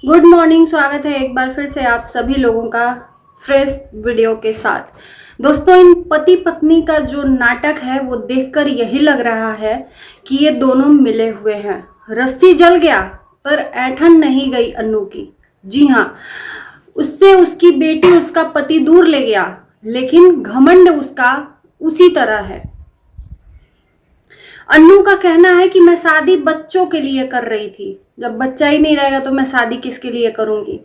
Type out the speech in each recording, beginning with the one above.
Good morning. स्वागत है एक बार फिर से आप सभी लोगों का फ्रेश वीडियो के साथ। दोस्तों, इन पति पत्नी का जो नाटक है वो देखकर यही लग रहा है कि ये दोनों मिले हुए हैं। रस्सी जल गया पर ऐंठन नहीं गई अन्नू की। जी हाँ, उससे उसकी बेटी उसका पति दूर ले गया, लेकिन घमंड उसका उसी तरह है। अन्नू का कहना है कि मैं शादी बच्चों के लिए कर रही थी, जब बच्चा ही नहीं रहेगा तो मैं शादी किसके लिए करूंगी।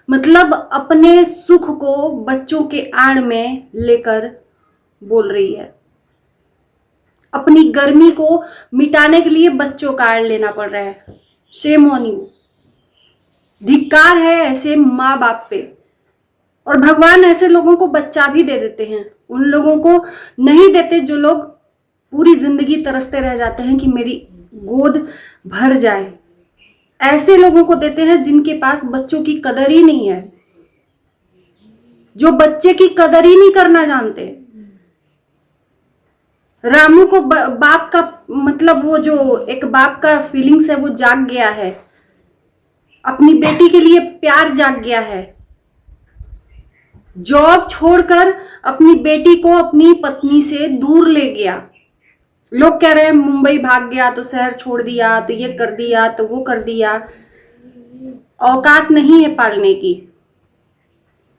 मतलब अपने सुख को बच्चों के आड़ में लेकर बोल रही है। अपनी गर्मी को मिटाने के लिए बच्चों का आड़ लेना पड़ रहा है। Shame on you. धिक्कार है ऐसे माँ बाप पे। और भगवान ऐसे लोगों को बच्चा भी दे देते हैं, उन लोगों को नहीं देते जो लोग पूरी जिंदगी तरसते रह जाते हैं कि मेरी गोद भर जाए। ऐसे लोगों को देते हैं जिनके पास बच्चों की कदर ही नहीं है, जो बच्चे की कदर ही नहीं करना जानते। रामू को बाप का मतलब वो जो एक बाप का फीलिंग्स है वो जाग गया है। अपनी बेटी के लिए प्यार जाग गया है। जॉब छोड़कर अपनी बेटी को अपनी पत्नी से दूर ले गया। लोग कह रहे हैं मुंबई भाग गया, तो शहर छोड़ दिया, तो ये कर दिया, तो वो कर दिया। औकात नहीं है पालने की।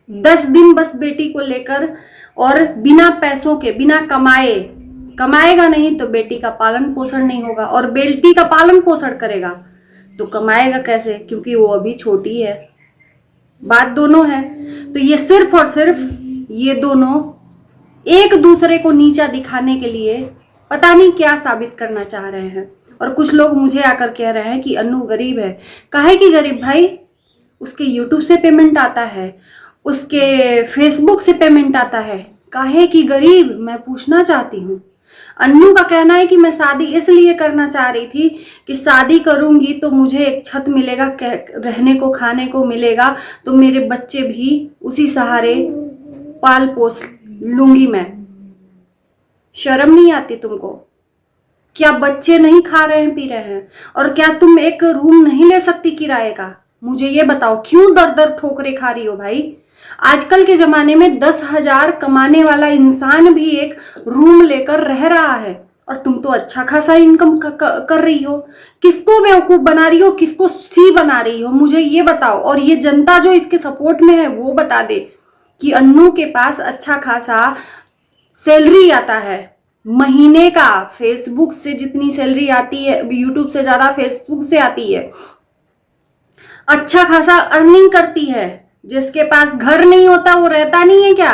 10 दिन बस बेटी को लेकर, और बिना पैसों के, बिना कमाएगा नहीं तो बेटी का पालन पोषण नहीं होगा, और बेटी का पालन पोषण करेगा तो कमाएगा कैसे, क्योंकि वो अभी छोटी है। बात दोनों है। तो ये सिर्फ और सिर्फ ये दोनों एक दूसरे को नीचा दिखाने के लिए पता नहीं क्या साबित करना चाह रहे हैं। और कुछ लोग मुझे आकर कह रहे हैं कि अन्नू गरीब है। काहे की गरीब भाई? उसके यूट्यूब से पेमेंट आता है, उसके फेसबुक से पेमेंट आता है। काहे की गरीब, मैं पूछना चाहती हूँ। अन्नू का कहना है कि मैं शादी इसलिए करना चाह रही थी कि शादी करूंगी तो मुझे एक छत मिलेगा, रहने को खाने को मिलेगा, तो मेरे बच्चे भी उसी सहारे पाल पोस लूंगी मैं। शर्म नहीं आती तुमको? क्या बच्चे नहीं खा रहे हैं, पी रहे हैं? और क्या तुम एक रूम नहीं ले सकती किराए का? मुझे ये बताओ, क्यों दर दर ठोकरे खा रही हो भाई? आजकल के जमाने में 10,000 कमाने वाला इंसान भी एक रूम लेकर रह रहा है, और तुम तो अच्छा खासा इनकम कर रही हो। किसको बेवकूफ बना रही हो, किसको सी बना रही हो, मुझे ये बताओ। और ये जनता जो इसके सपोर्ट में है वो बता दे कि अन्नू के पास अच्छा खासा सैलरी आता है महीने का। फेसबुक से जितनी सैलरी आती है, यूट्यूब से ज्यादा फेसबुक से आती है। अच्छा खासा अर्निंग करती है। जिसके पास घर नहीं होता वो रहता नहीं है क्या?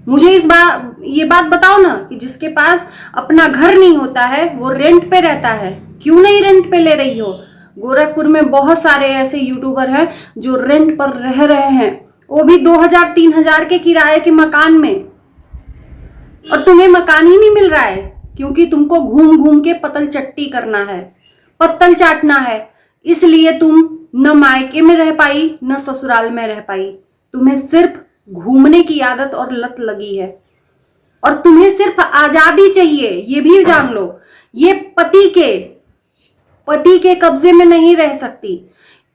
मुझे ये बात बताओ ना कि जिसके पास अपना घर नहीं होता है वो रेंट पे रहता है। क्यों नहीं रेंट पे ले रही हो? गोरखपुर में बहुत सारे ऐसे यूट्यूबर हैं जो रेंट पर रह रहे हैं, वो भी 2,000-3,000 के किराए के मकान में। और तुम्हें मकान ही नहीं मिल रहा है क्योंकि तुमको घूम घूम के पतल चट्टी करना है, पत्तल चाटना है। इसलिए तुम न मायके में रह पाई न ससुराल में रह पाई। तुम्हें सिर्फ घूमने की आदत और लत लगी है, और तुम्हें सिर्फ आजादी चाहिए। ये भी जान लो, ये पति के कब्जे में नहीं रह सकती।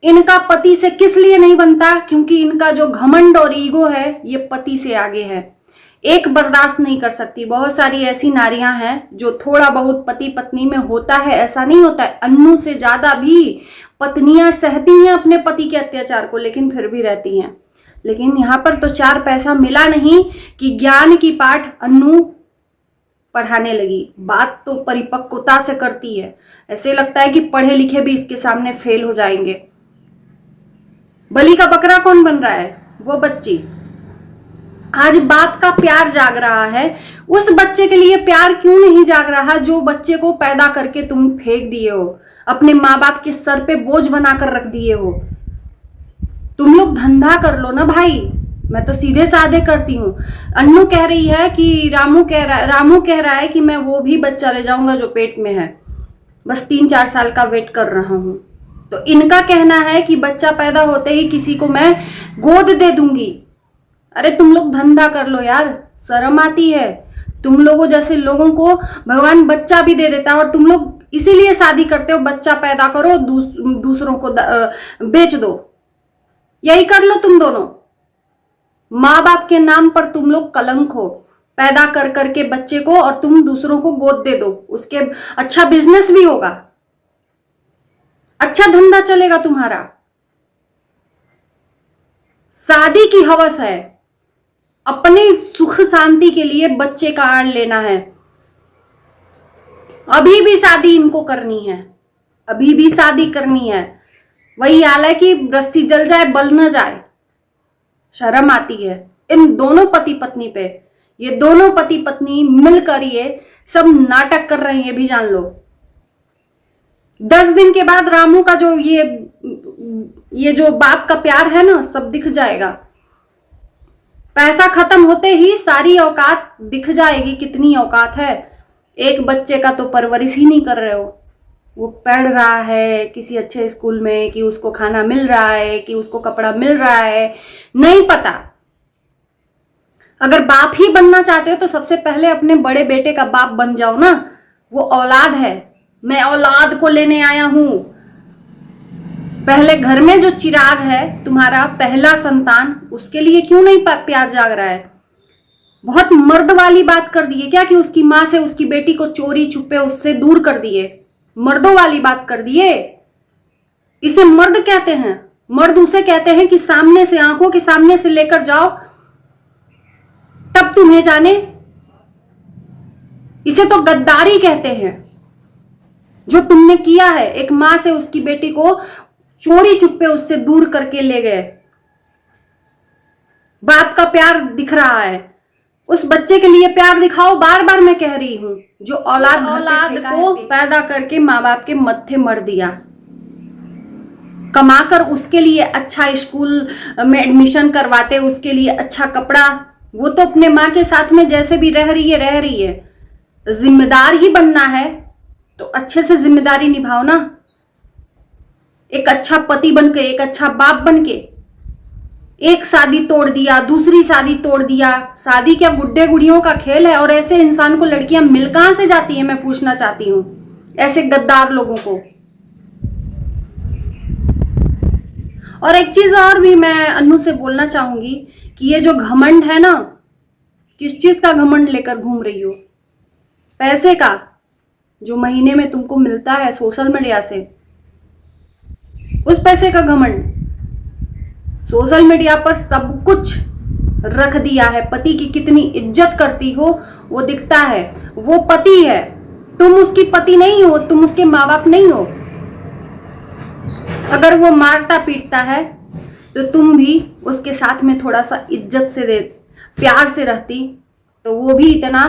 इनका पति से किस लिए नहीं बनता? क्योंकि इनका जो घमंड और ईगो है ये पति से आगे है। एक बर्दाश्त नहीं कर सकती। बहुत सारी ऐसी नारियां हैं जो थोड़ा बहुत पति पत्नी में होता है, ऐसा नहीं होता है। अन्नू से ज्यादा भी पत्नियां सहती हैं अपने पति के अत्याचार को, लेकिन फिर भी रहती हैं। लेकिन यहाँ पर तो 4 पैसा मिला नहीं कि ज्ञान की पाठ अन्नू पढ़ाने लगी। बात तो परिपक्वता से करती है। ऐसे लगता है कि पढ़े लिखे भी इसके सामने फेल हो जाएंगे। बलि का बकरा कौन बन रहा है? वो बच्ची। आज बाप का प्यार जाग रहा है, उस बच्चे के लिए प्यार क्यों नहीं जाग रहा जो बच्चे को पैदा करके तुम फेंक दिए हो, अपने माँ बाप के सर पे बोझ बनाकर रख दिए हो। तुम लोग धंधा कर लो ना भाई। मैं तो सीधे साधे करती हूँ। अन्नू कह रही है कि रामू कह रहा है कि मैं वो भी बच्चा ले जाऊंगा जो पेट में है, बस 3-4 साल का वेट कर रहा हूं। तो इनका कहना है कि बच्चा पैदा होते ही किसी को मैं गोद दे दूंगी। अरे तुम लोग धंधा कर लो यार, शर्म आती है। तुम लोगों जैसे लोगों को भगवान बच्चा भी दे देता है, और तुम लोग इसीलिए शादी करते हो, बच्चा पैदा करो, दूसरों को बेच दो। यही कर लो तुम दोनों। माँ बाप के नाम पर तुम लोग कलंक हो, पैदा कर करके बच्चे को, और तुम दूसरों को गोद दे दो। उसके अच्छा बिजनेस भी होगा, अच्छा धंधा चलेगा तुम्हारा। शादी की हवस है, अपने सुख शांति के लिए बच्चे का आड़ लेना है। अभी भी शादी इनको करनी है, अभी भी शादी करनी है। वही हाल है कि रस्सी जल जाए बल न जाए। शर्म आती है इन दोनों पति पत्नी पे। ये दोनों पति पत्नी मिलकर ये सब नाटक कर रहे हैं, ये भी जान लो। 10 दिन के बाद रामू का जो ये जो बाप का प्यार है ना, सब दिख जाएगा। पैसा खत्म होते ही सारी औकात दिख जाएगी, कितनी औकात है। एक बच्चे का तो परवरिश ही नहीं कर रहे हो। वो पढ़ रहा है किसी अच्छे स्कूल में, कि उसको खाना मिल रहा है, कि उसको कपड़ा मिल रहा है, नहीं पता। अगर बाप ही बनना चाहते हो तो सबसे पहले अपने बड़े बेटे का बाप बन जाओ ना। वो औलाद है, मैं औलाद को लेने आया हूं। पहले घर में जो चिराग है तुम्हारा पहला संतान, उसके लिए क्यों नहीं प्यार जाग रहा है? बहुत मर्द वाली बात कर दी है क्या कि उसकी मां से उसकी बेटी को चोरी छुपे उससे दूर कर दिए? मर्दों वाली बात कर दिए। इसे मर्द कहते हैं। मर्द उसे कहते हैं कि सामने से, आंखों के सामने से लेकर जाओ तब तुम्हें जाने। इसे तो गद्दारी कहते हैं जो तुमने किया है। एक मां से उसकी बेटी को चोरी छुपे उससे दूर करके ले गए। बाप का प्यार दिख रहा है, उस बच्चे के लिए प्यार दिखाओ। बार बार मैं कह रही हूं, जो औलाद को पैदा करके माँ बाप के मत्थे मर दिया, कमाकर उसके लिए अच्छा स्कूल में एडमिशन करवाते, उसके लिए अच्छा कपड़ा, वो तो अपने माँ के साथ में जैसे भी रह रही है। जिम्मेदार ही बनना है तो अच्छे से जिम्मेदारी निभाओ ना। एक अच्छा पति बनके, एक अच्छा बाप बनके। एक शादी तोड़ दिया, दूसरी शादी तोड़ दिया। शादी क्या गुड्डे गुड़ियों का खेल है? और ऐसे इंसान को लड़कियां मिल कहां से जाती है, मैं पूछना चाहती हूं, ऐसे गद्दार लोगों को। और एक चीज और भी मैं अन्नू से बोलना चाहूंगी कि ये जो घमंड है ना, किस चीज का घमंड लेकर घूम रही हो? पैसे का, जो महीने में तुमको मिलता है सोशल मीडिया से, उस पैसे का घमंड। सोशल मीडिया पर सब कुछ रख दिया है। पति की कितनी इज्जत करती हो वो दिखता है। वो पति है, तुम उसकी पति नहीं हो, तुम उसके माँ बाप नहीं हो। अगर वो मारता पीटता है तो तुम भी उसके साथ में थोड़ा सा इज्जत से दे, प्यार से रहती, तो वो भी इतना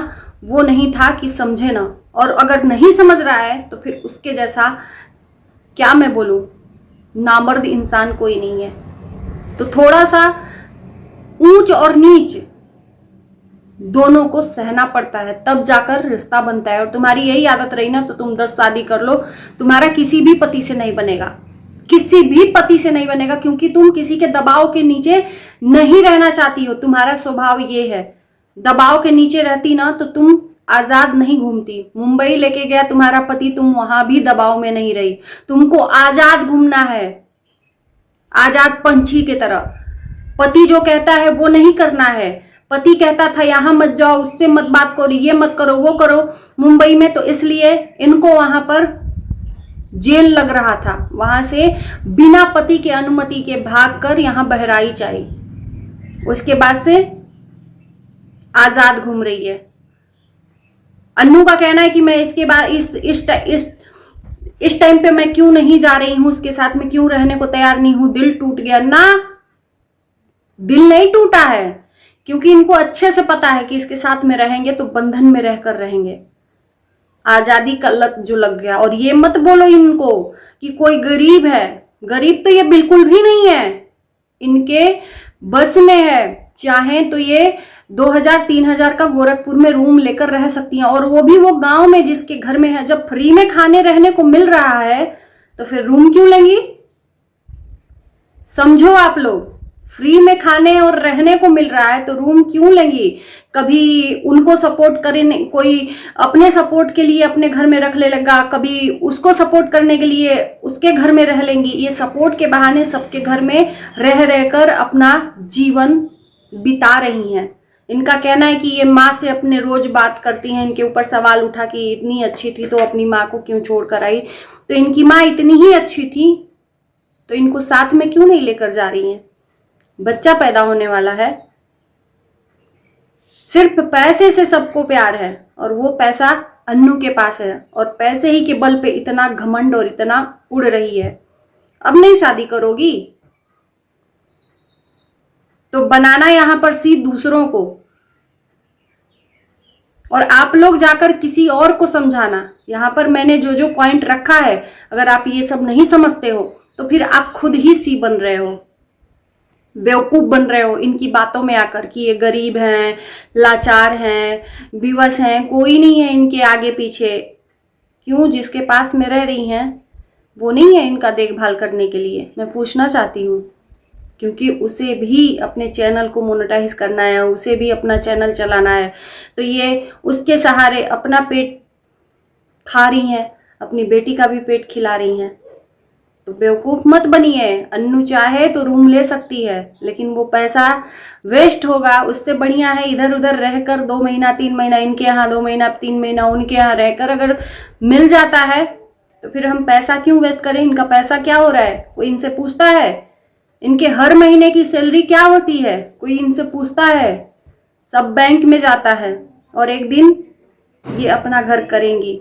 वो नहीं था कि समझे ना। और अगर नहीं समझ रहा है तो फिर उसके जैसा क्या मैं बोलूं, नामर्द इंसान कोई नहीं है। तो थोड़ा सा ऊंच और नीच दोनों को सहना पड़ता है, तब जाकर रिश्ता बनता है। और तुम्हारी यही आदत रही ना तो तुम 10 शादी कर लो, तुम्हारा किसी भी पति से नहीं बनेगा, किसी भी पति से नहीं बनेगा, क्योंकि तुम किसी के दबाव के नीचे नहीं रहना चाहती हो। तुम्हारा स्वभाव ये है, दबाव के नीचे रहती ना तो तुम आजाद नहीं घूमती। मुंबई लेके गया तुम्हारा पति, तुम वहां भी दबाव में नहीं रही। तुमको आजाद घूमना है, आजाद पंछी की तरह। पति जो कहता है वो नहीं करना है। पति कहता था यहां मत जाओ, उससे मत बात करो, ये मत करो, वो करो मुंबई में, तो इसलिए इनको वहां पर जेल लग रहा था। वहां से बिना पति के अनुमति के भागकर यहां बहराइच आई। उसके बाद से आजाद घूम रही है। अन्नू का कहना है कि मैं इसके बाद इस टाइम पे मैं क्यों नहीं जा रही हूं, उसके साथ में क्यों रहने को तैयार नहीं हूं, दिल टूट गया ना। दिल नहीं टूटा है, क्योंकि इनको अच्छे से पता है कि इसके साथ में रहेंगे तो बंधन में रहकर रहेंगे। आजादी का लत जो लग गया। और ये मत बोलो इनको कि कोई गरीब है, गरीब तो ये बिल्कुल भी नहीं है, इनके बस में है। चाहे तो ये 2000-3000 का गोरखपुर में रूम लेकर रह सकती हैं, और वो भी वो गांव में जिसके घर में है। जब फ्री में खाने रहने को मिल रहा है तो फिर रूम क्यों लेंगी? समझो आप लोग, फ्री में खाने और रहने को मिल रहा है तो रूम क्यों लेंगी? कभी उनको सपोर्ट करने, कोई अपने सपोर्ट के लिए अपने घर में रख ले लगा, कभी उसको सपोर्ट करने के लिए उसके घर में रह लेंगी। ये सपोर्ट के बहाने सबके घर में रह रहकर अपना जीवन बिता रही हैं। इनका कहना है कि ये माँ से अपने रोज बात करती हैं, इनके ऊपर सवाल उठा कि इतनी अच्छी थी तो अपनी माँ को क्यों छोड़ कर आई। तो इनकी माँ इतनी ही अच्छी थी तो इनको साथ में क्यों नहीं लेकर जा रही हैं? बच्चा पैदा होने वाला है, सिर्फ पैसे से सबको प्यार है और वो पैसा अन्नू के पास है और पैसे ही के बल पे इतना घमंड और इतना उड़ रही है। अब नहीं शादी करोगी तो बनाना यहां पर सीध दूसरों को, और आप लोग जाकर किसी और को समझाना। यहां पर मैंने जो जो पॉइंट रखा है, अगर आप ये सब नहीं समझते हो तो फिर आप खुद ही सी बन रहे हो, बेवकूफ बन रहे हो इनकी बातों में आकर कि ये गरीब हैं, लाचार हैं, विवश हैं, कोई नहीं है इनके आगे पीछे। क्यों? जिसके पास में रह रही हैं वो नहीं है इनका देखभाल करने के लिए? मैं पूछना चाहती हूँ, क्योंकि उसे भी अपने चैनल को मोनेटाइज करना है, उसे भी अपना चैनल चलाना है, तो ये उसके सहारे अपना पेट खा रही हैं, अपनी बेटी का भी पेट खिला रही हैं। तो बेवकूफ मत बनिए। अन्नू चाहे तो रूम ले सकती है, लेकिन वो पैसा वेस्ट होगा। उससे बढ़िया है इधर उधर रहकर 2 महीना 3 महीना इनके यहाँ, 2 महीना 3 महीना उनके यहाँ रहकर अगर मिल जाता है तो फिर हम पैसा क्यों वेस्ट करें? इनका पैसा क्या हो रहा है? कोई इनसे पूछता है? इनके हर महीने की सैलरी क्या होती है? कोई इनसे पूछता है? सब बैंक में जाता है और एक दिन ये अपना घर करेंगी।